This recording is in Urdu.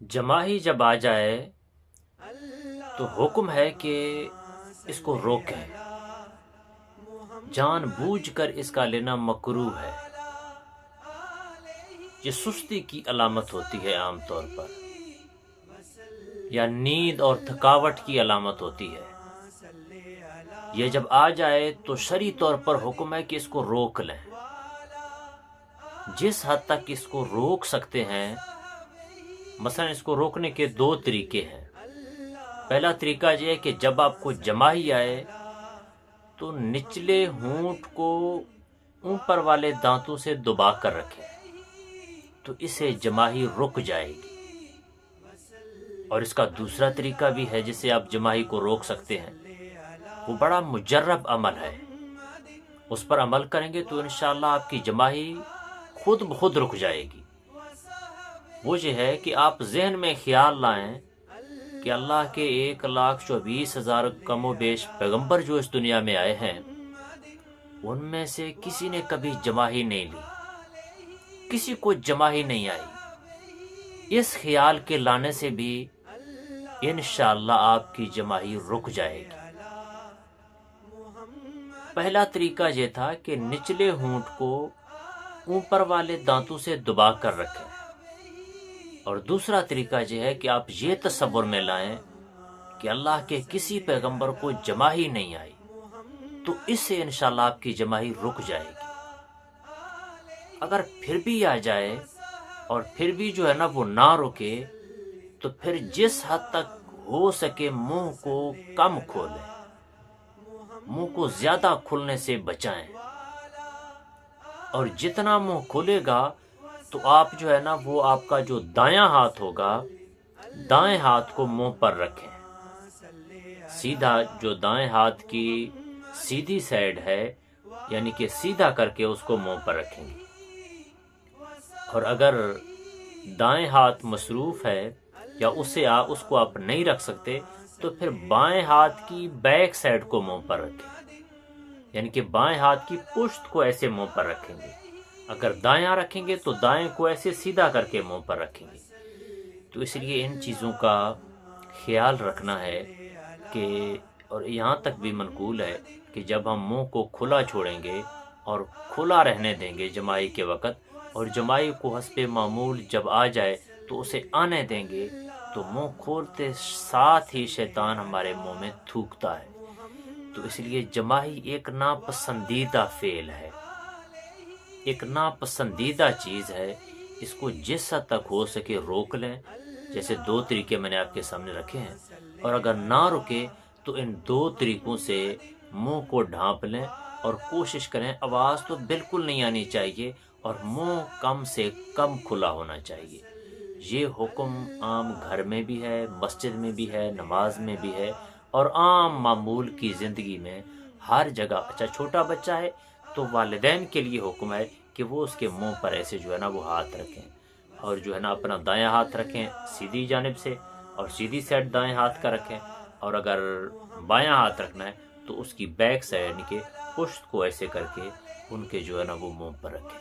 جماہی جب آ جائے تو حکم ہے کہ اس کو روکیں، جان بوجھ کر اس کا لینا مکروہ ہے۔ یہ سستی کی علامت ہوتی ہے عام طور پر، یا نیند اور تھکاوٹ کی علامت ہوتی ہے۔ یہ جب آ جائے تو شرعی طور پر حکم ہے کہ اس کو روک لیں۔ جس حد تک اس کو روک سکتے ہیں، مثلا اس کو روکنے کے دو طریقے ہیں۔ پہلا طریقہ یہ ہے کہ جب آپ کو جماہی آئے تو نچلے ہونٹ کو اوپر والے دانتوں سے دبا کر رکھیں، تو اسے جماہی رک جائے گی۔ اور اس کا دوسرا طریقہ بھی ہے جسے آپ جماہی کو روک سکتے ہیں، وہ بڑا مجرب عمل ہے۔ اس پر عمل کریں گے تو انشاءاللہ آپ کی جماہی خود بخود رک جائے گی۔ وہ یہ ہے کہ آپ ذہن میں خیال لائیں کہ اللہ کے 1,24,000 کم و بیش پیغمبر جو اس دنیا میں آئے ہیں، ان میں سے کسی نے کبھی جماہی نہیں لی، کسی کو جماہی نہیں آئی۔ اس خیال کے لانے سے بھی انشاءاللہ آپ کی جماہی رک جائے گی۔ پہلا طریقہ یہ تھا کہ نچلے ہونٹ کو اوپر والے دانتوں سے دبا کر رکھیں، اور دوسرا طریقہ یہ ہے کہ آپ یہ تصور میں لائیں کہ اللہ کے کسی پیغمبر کو جماہی نہیں آئی، تو اس سے انشاءاللہ آپ کی جماہی رک جائے گی۔ اگر پھر بھی آ جائے اور پھر بھی جو ہے نا وہ نہ رکے، تو پھر جس حد تک ہو سکے منہ کو کم کھولیں، منہ کو زیادہ کھلنے سے بچائیں، اور جتنا منہ کھلے گا تو آپ جو ہے نا وہ آپ کا جو دایاں ہاتھ ہوگا، دائیں ہاتھ کو منہ پر رکھیں، سیدھا جو دائیں ہاتھ کی سیدھی سائیڈ ہے، یعنی کہ سیدھا کر کے اس کو منہ پر رکھیں گے۔ اور اگر دائیں ہاتھ مصروف ہے یا اس کو آپ نہیں رکھ سکتے، تو پھر بائیں ہاتھ کی بیک سائیڈ کو منہ پر رکھیں، یعنی کہ بائیں ہاتھ کی پشت کو ایسے منہ پر رکھیں گے۔ اگر دایاں رکھیں گے تو دائیں کو ایسے سیدھا کر کے منہ پر رکھیں گے۔ تو اس لیے ان چیزوں کا خیال رکھنا ہے کہ، اور یہاں تک بھی منقول ہے کہ جب ہم منہ کو کھلا چھوڑیں گے اور کھلا رہنے دیں گے جماعی کے وقت، اور جماعی کو حسب معمول جب آ جائے تو اسے آنے دیں گے، تو منہ کھولتے ساتھ ہی شیطان ہمارے منہ میں تھوکتا ہے۔ تو اس لیے جماعی ایک ناپسندیدہ فعل ہے، ایک ناپسندیدہ چیز ہے۔ اس کو جس حد تک ہو سکے روک لیں، جیسے دو طریقے میں نے آپ کے سامنے رکھے ہیں، اور اگر نہ رکے تو ان دو طریقوں سے منہ کو ڈھانپ لیں، اور کوشش کریں آواز تو بالکل نہیں آنی چاہیے، اور منہ کم سے کم کھلا ہونا چاہیے۔ یہ حکم عام گھر میں بھی ہے، مسجد میں بھی ہے، نماز میں بھی ہے، اور عام معمول کی زندگی میں ہر جگہ۔ اچھا چھوٹا بچہ ہے تو والدین کے لیے حکم ہے کہ وہ اس کے منہ پر ایسے جو ہے نا وہ ہاتھ رکھیں، اور جو ہے نا اپنا دایاں ہاتھ رکھیں سیدھی جانب سے، اور سیدھی سائڈ دائیں ہاتھ کا رکھیں، اور اگر بایاں ہاتھ رکھنا ہے تو اس کی بیک سائڈ یعنی کہ پشت کو ایسے کر کے ان کے جو ہے نا وہ منہ پر رکھیں۔